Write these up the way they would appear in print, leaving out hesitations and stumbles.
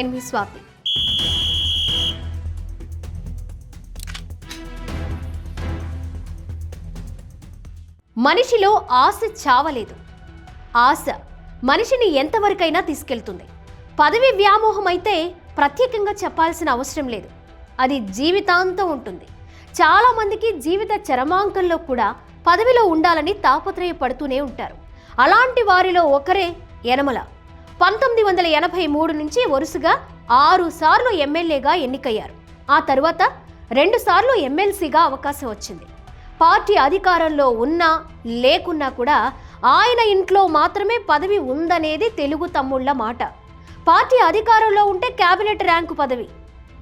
నేను మీ స్వాతి. మనిషిలో ఆశ చావలేదు. ఆశ మనిషిని ఎంతవరకైనా తీసుకెళ్తుంది. పదవి వ్యామోహం అయితే ప్రత్యేకంగా చెప్పాల్సిన అవసరం లేదు, అది జీవితాంతం ఉంటుంది. చాలామందికి జీవిత చరమాంకంలో కూడా పదవిలో ఉండాలని తాపత్రయపడుతూనే ఉంటారు. అలాంటి వారిలో ఒకరే యనమల. 1983 నుంచి వరుసగా 6 సార్లు ఎమ్మెల్యేగా ఎన్నికయ్యారు. ఆ తర్వాత 2 సార్లు ఎమ్మెల్సీగా అవకాశం వచ్చింది. పార్టీ అధికారంలో ఉన్నా లేకున్నా కూడా ఆయన ఇంట్లో మాత్రమే పదవి ఉందనేది తెలుగు తమ్ముళ్ల మాట. పార్టీ అధికారంలో ఉంటే కేబినెట్ ర్యాంకు పదవి,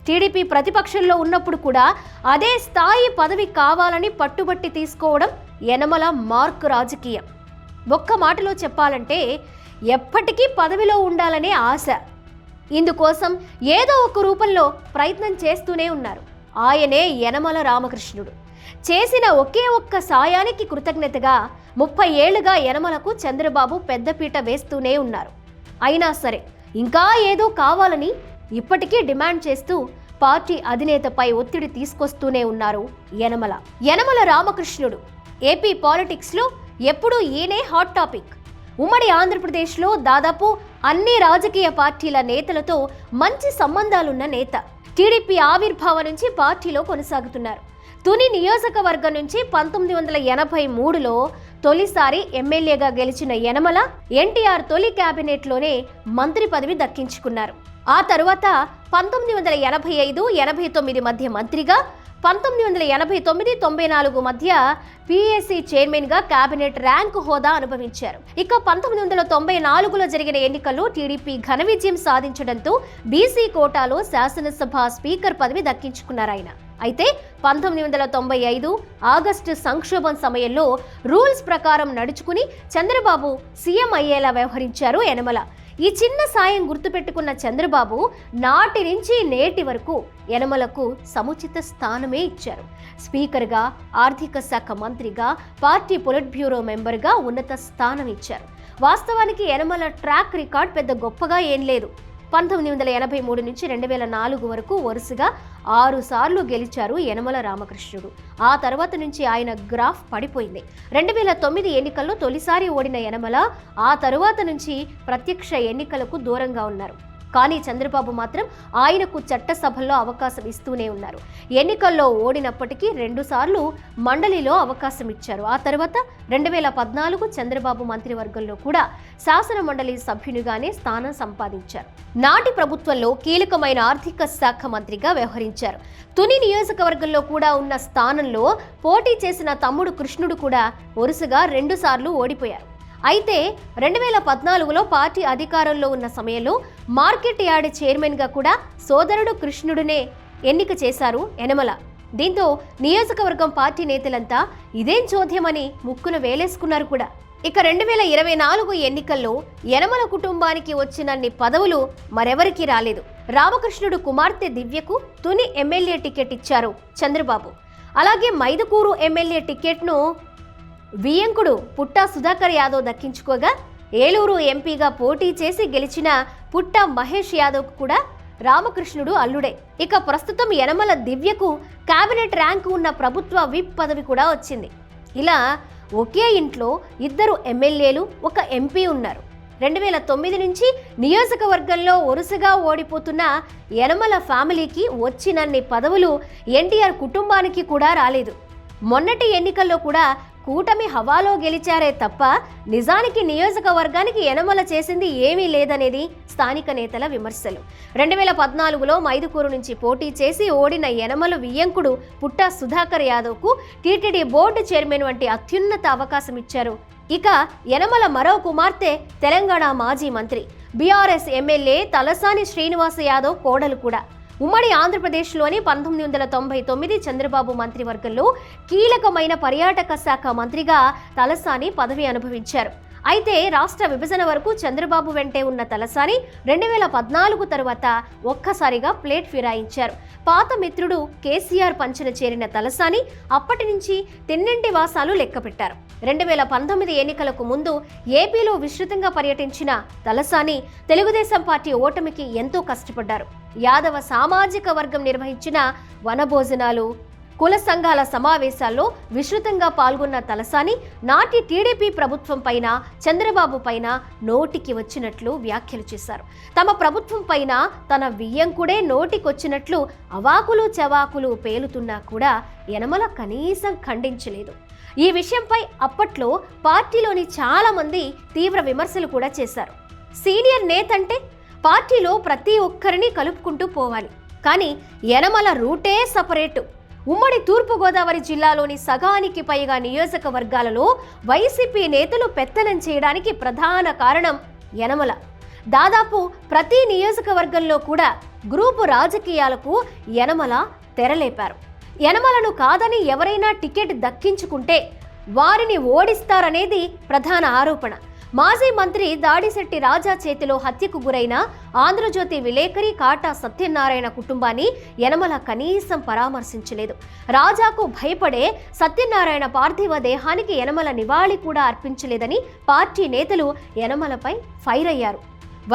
టీడీపీ ప్రతిపక్షంలో ఉన్నప్పుడు కూడా అదే స్థాయి పదవి కావాలని పట్టుబట్టి తీసుకోవడం యనమల మార్క్ రాజకీయం. ఒక్క మాటలో చెప్పాలంటే ఎప్పటికీ పదవిలో ఉండాలనే ఆశ. ఇందుకోసం ఏదో ఒక రూపంలో ప్రయత్నం చేస్తూనే ఉన్నారు. ఆయనే యనమల రామకృష్ణుడు. చేసిన ఒకే ఒక్క సాయానికి కృతజ్ఞతగా 30 ఏళ్లుగా యనమలకు చంద్రబాబు పెద్దపీట వేస్తూనే ఉన్నారు. అయినా సరే ఇంకా ఏదో కావాలని ఇప్పటికీ డిమాండ్ చేస్తూ పార్టీ అధినేతపై ఒత్తిడి తీసుకొస్తూనే ఉన్నారు యనమల. యనమల రామకృష్ణుడు ఏపీ పాలిటిక్స్లో ఎప్పుడూ ఈయనే హాట్ టాపిక్. ఉమ్మడి ఆంధ్రప్రదేశ్లో దాదాపు అన్ని రాజకీయ పార్టీల నేతలతో మంచి సంబంధాలున్న నేత. టీడీపీ ఆవిర్భావం నుంచి పార్టీలో కొనసాగుతున్నారు. తుని నియోజకవర్గం నుంచి 1983లో తొలిసారి ఎమ్మెల్యేగా గెలిచిన యనమల ఎన్టీఆర్ తొలి కేబినెట్లోనే మంత్రి పదవి దక్కించుకున్నారు. ఆ తరువాత 1985-89 మధ్య మంత్రిగా, 1989-94 మధ్య పిఎస్సి చైర్మన్గా కేబినెట్ ర్యాంకు హోదా అనుభవించారు. ఇక 1994లో జరిగిన ఎన్నికల్లో టీడీపీ ఘన విజయం సాధించడంతో బీసీ కోటాలో శాసనసభ స్పీకర్ పదవి దక్కించుకున్నారు ఆయన. అయితే 1995 ఆగస్టు సంక్షోభం సమయంలో రూల్స్ ప్రకారం నడుచుకుని చంద్రబాబు సీఎం అయ్యేలా వ్యవహరించారు యనమల. ఈ చిన్న సాయం గుర్తుపెట్టుకున్న చంద్రబాబు నాటి నుంచి నేటి వరకు యనమలకు సముచిత స్థానమే ఇచ్చారు. స్పీకర్గా, ఆర్థిక శాఖ మంత్రిగా, పార్టీ పొలిట్ బ్యూరో మెంబర్గా ఉన్నత స్థానం ఇచ్చారు. వాస్తవానికి యనమల ట్రాక్ రికార్డ్ పెద్ద గొప్పగా ఏం లేదు. 1983 నుంచి 2004 వరకు వరుసగా 6 సార్లు గెలిచారు యనమల రామకృష్ణుడు. ఆ తర్వాత నుంచి ఆయన గ్రాఫ్ పడిపోయింది. 2009 ఎన్నికల్లో తొలిసారి ఓడిన యనమల ఆ తరువాత నుంచి ప్రత్యక్ష ఎన్నికలకు దూరంగా ఉన్నారు. కానీ చంద్రబాబు మాత్రం ఆయనకు చట్టసభల్లో అవకాశం ఇస్తూనే ఉన్నారు. ఎన్నికల్లో ఓడినప్పటికీ 2 సార్లు మండలిలో అవకాశం ఇచ్చారు. ఆ తర్వాత 2014 చంద్రబాబు మంత్రివర్గంలో కూడా శాసన మండలి సభ్యునిగానే స్థానం సంపాదించారు. నాటి ప్రభుత్వంలో కీలకమైన ఆర్థిక శాఖ మంత్రిగా వ్యవహరించారు. తుని నియోజకవర్గంలో కూడా ఉన్న స్థానంలో పోటీ చేసిన తమ్ముడు కృష్ణుడు కూడా వరుసగా 2 సార్లు ఓడిపోయారు. అయితే 2014లో పార్టీ అధికారంలో ఉన్న సమయంలో మార్కెట్ యార్డ్ చైర్మన్గా కూడా సోదరుడు కృష్ణుడినే ఎన్నిక చేశారు యనమల. దీంతో నియోజకవర్గం పార్టీ నేతలంతా ఇదేం చోద్యమని ముక్కున వేలేసుకున్నారు కూడా. ఇక 2024 ఎన్నికల్లో యనమల కుటుంబానికి వచ్చినన్ని పదవులు మరెవరికీ రాలేదు. రామకృష్ణుడు కుమార్తె దివ్యకు తుని ఎమ్మెల్యే టికెట్ ఇచ్చారు చంద్రబాబు. అలాగే మైదుకూరు ఎమ్మెల్యే టికెట్ను వియంకుడు పుట్టా సుధాకర్ యాదవ్ దక్కించుకోగా, ఏలూరు ఎంపీగా పోటీ చేసి గెలిచిన పుట్టా మహేష్ యాదవ్ కూడా రామకృష్ణుడు అల్లుడే. ఇక ప్రస్తుతం యనమల దివ్యకు కేబినెట్ ర్యాంకు ఉన్న ప్రభుత్వ విప్ పదవి కూడా వచ్చింది. ఇలా ఒకే ఇంట్లో 2 ఎమ్మెల్యేలు, 1 ఎంపీ ఉన్నారు. 2009 నుంచి నియోజకవర్గంలో వరుసగా ఓడిపోతున్న యనమల ఫ్యామిలీకి వచ్చినన్ని పదవులు ఎన్టీఆర్ కుటుంబానికి కూడా రాలేదు. మొన్నటి ఎన్నికల్లో కూడా కూటమి హవాలో గెలిచారే తప్ప నిజానికి నియోజకవర్గానికి యనమల చేసింది ఏమీ లేదనేది స్థానిక నేతల విమర్శలు. 2014లో మైదుకూరు నుంచి పోటీ చేసి ఓడిన యనమల వియ్యంకుడు పుట్టా సుధాకర్ యాదవ్కు టీటీడీ బోర్డు చైర్మన్ వంటి అత్యున్నత అవకాశం ఇచ్చారు. ఇక యనమల మరో కుమార్తె తెలంగాణ మాజీ మంత్రి, బీఆర్ఎస్ ఎమ్మెల్యే తలసాని శ్రీనివాస యాదవ్ కోడలు కూడా. ఉమ్మడి ఆంధ్రప్రదేశ్లోని 1999 చంద్రబాబు మంత్రివర్గంలో కీలకమైన పర్యాటక శాఖ మంత్రిగా తలసాని పదవి అనుభవించారు. అయితే రాష్ట్ర విభజన వరకు చంద్రబాబు వెంటే ఉన్న తలసాని 2014 తరువాత ఒక్కసారిగా ప్లేట్ ఫిరాయించారు. పాత మిత్రుడు కేసీఆర్ పంచన చేరిన తలసాని అప్పటి నుంచి తిన్నింటి వాసాలు లెక్కపెట్టారు. 2019 ఎన్నికలకు ముందు ఏపీలో విస్తృతంగా పర్యటించిన తలసాని తెలుగుదేశం పార్టీ ఓటమికి ఎంతో కష్టపడ్డారు. యాదవ సామాజిక వర్గం నిర్వహించిన వనభోజనాలు, కుల సంఘాల సమావేశాల్లో విస్తృతంగా పాల్గొన్న తలసాని నాటి టీడీపీ ప్రభుత్వం పైన, చంద్రబాబు పైన నోటికి వచ్చినట్లు వ్యాఖ్యలు చేశారు. తమ ప్రభుత్వం పైన తన వియ్యంకుడే నోటికొచ్చినట్లు అవాకులు చవాకులు పేలుతున్నా కూడా యనమల కనీసం ఖండించలేదు. ఈ విషయంపై అప్పట్లో పార్టీలోని చాలా మంది తీవ్ర విమర్శలు కూడా చేశారు. సీనియర్ నేతంటే పార్టీలో ప్రతి ఒక్కరిని కలుపుకుంటూ పోవాలి, కానీ యనమల రూటే సపరేటు. ఉమ్మడి తూర్పుగోదావరి జిల్లాలోని సగానికి పైగా నియోజకవర్గాలలో వైసీపీ నేతలు పెత్తనం చేయడానికి ప్రధాన కారణం యనమల. దాదాపు ప్రతి నియోజకవర్గంలో కూడా గ్రూపు రాజకీయాలకు యనమల తెరలేపారు. యనమలను కాదని ఎవరైనా టికెట్ దక్కించుకుంటే వారిని ఓడిస్తారనేది ప్రధాన ఆరోపణ. మాజీ మంత్రి దాడిశెట్టి రాజా చేతిలో హత్యకు గురైన ఆంధ్రజ్యోతి విలేకరి కాటా సత్యనారాయణ కుటుంబాన్ని యనమల కనీసం పరామర్శించలేదు. రాజాకు భయపడే సత్యనారాయణ పార్థివ దేహానికి యనమల నివాళి కూడా అర్పించలేదని పార్టీ నేతలు యనమలపై ఫైర్ అయ్యారు.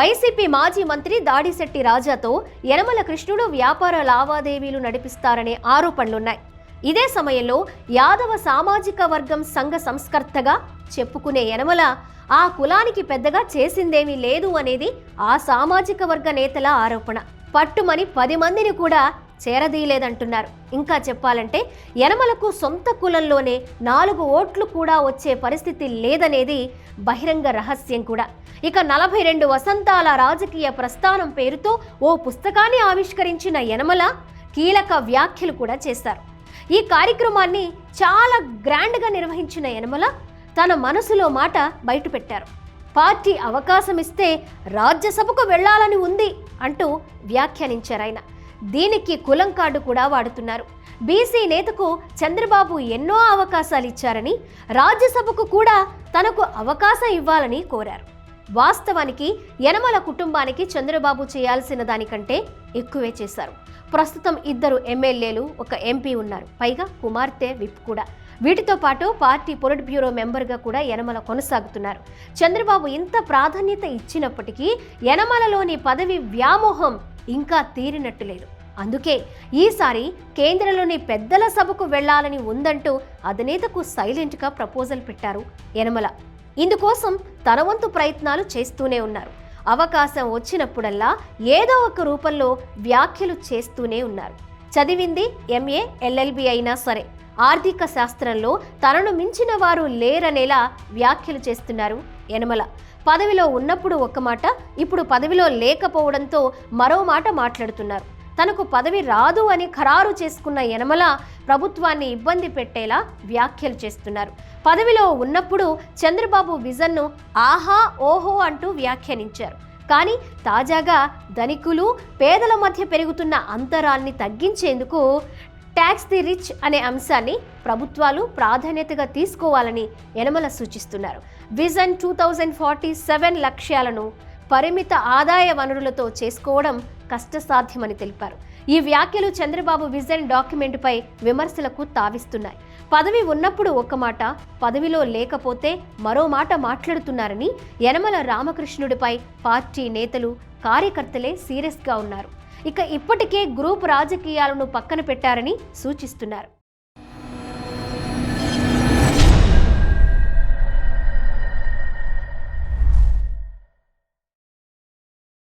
వైసీపీ మాజీ మంత్రి దాడిశెట్టి రాజాతో యనమల కృష్ణుడు వ్యాపార లావాదేవీలు నడిపిస్తారనే ఆరోపణలున్నాయి. ఇదే సమయంలో యాదవ సామాజిక వర్గం సంఘ సంస్కర్తగా చెప్పుకునే యనమల ఆ కులానికి పెద్దగా చేసిందేమీ లేదు అనేది ఆ సామాజిక వర్గ నేతల ఆరోపణ. పట్టుమని 10 మందిని కూడా చేరదీయలేదంటున్నారు. ఇంకా చెప్పాలంటే యనమలకు సొంత కులంలోనే 4 ఓట్లు కూడా వచ్చే పరిస్థితి లేదనేది బహిరంగ రహస్యం కూడా. ఇక 42 వసంతాల రాజకీయ ప్రస్థానం పేరుతో ఓ పుస్తకాన్ని ఆవిష్కరించిన యనమల కీలక వ్యాఖ్యలు కూడా చేశారు. ఈ కార్యక్రమాన్ని చాలా గ్రాండ్గా నిర్వహించిన యనమల తన మనసులో మాట బయటపెట్టారు. పార్టీ అవకాశం ఇస్తే రాజ్యసభకు వెళ్లాలని ఉంది అంటూ వ్యాఖ్యానించారాయన. దీనికి కులం కార్డు కూడా వాడుతున్నారు. బీసీ నేతకు చంద్రబాబు ఎన్నో అవకాశాలు ఇచ్చారని, రాజ్యసభకు కూడా తనకు అవకాశం ఇవ్వాలని కోరారు. వాస్తవానికి యనమల కుటుంబానికి చంద్రబాబు చేయాల్సిన దానికంటే ఎక్కువే చేశారు. ప్రస్తుతం 2 ఎమ్మెల్యేలు, 1 ఎంపీ ఉన్నారు. పైగా కుమార్తె విప్ కూడా. వీటితో పాటు పార్టీ పొలిట్ బ్యూరో మెంబర్గా కూడా యనమల కొనసాగుతున్నారు. చంద్రబాబు ఇంత ప్రాధాన్యత ఇచ్చినప్పటికీ యనమలలోని పదవి వ్యామోహం ఇంకా తీరినట్టు లేదు. అందుకే ఈసారి కేంద్రంలోని పెద్దల సభకు వెళ్లాలని ఉందంటూ అధినేతకు సైలెంట్గా ప్రపోజల్ పెట్టారు యనమల. ఇందుకోసం తన వంతు ప్రయత్నాలు చేస్తూనే ఉన్నారు. అవకాశం వచ్చినప్పుడల్లా ఏదో ఒక రూపంలో వ్యాఖ్యలు చేస్తూనే ఉన్నారు. చదివింది MA LLB అయినా సరే ఆర్థిక శాస్త్రంలో తనను మించిన వారు లేరనేలా వ్యాఖ్యలు చేస్తున్నారు యనమల. పదవిలో ఉన్నప్పుడు ఒక మాట, ఇప్పుడు పదవిలో లేకపోవడంతో మరో మాట మాట్లాడుతున్నారు. తనకు పదవి రాదు అని ఖరారు చేసుకున్న యనమల ప్రభుత్వాన్ని ఇబ్బంది పెట్టేలా వ్యాఖ్యలు చేస్తున్నారు. పదవిలో ఉన్నప్పుడు చంద్రబాబు విజన్ను ఆహా ఓహో అంటూ వ్యాఖ్యానించారు. కానీ తాజాగా ధనికులు పేదల మధ్య పెరుగుతున్న అంతరాన్ని తగ్గించేందుకు ట్యాక్స్ ది రిచ్ అనే అంశాన్ని ప్రభుత్వాలు ప్రాధాన్యతగా తీసుకోవాలని యనమల సూచిస్తున్నారు. విజన్ 2047 లక్ష్యాలను పరిమిత ఆదాయ వనరులతో చేసుకోవడం కష్టసాధ్యమని తెలిపారు. ఈ వ్యాఖ్యలు చంద్రబాబు విజన్ డాక్యుమెంట్పై విమర్శలకు తావిస్తున్నాయి. పదవి ఉన్నప్పుడు ఒక మాట, పదవిలో లేకపోతే మరో మాట మాట్లాడుతున్నారని యనమల రామకృష్ణుడిపై పార్టీ నేతలు, కార్యకర్తలే సీరియస్గా ఉన్నారు. ఇక ఇప్పటికే గ్రూప్ రాజకీయాలను పక్కన పెట్టారని సూచిస్తున్నారు.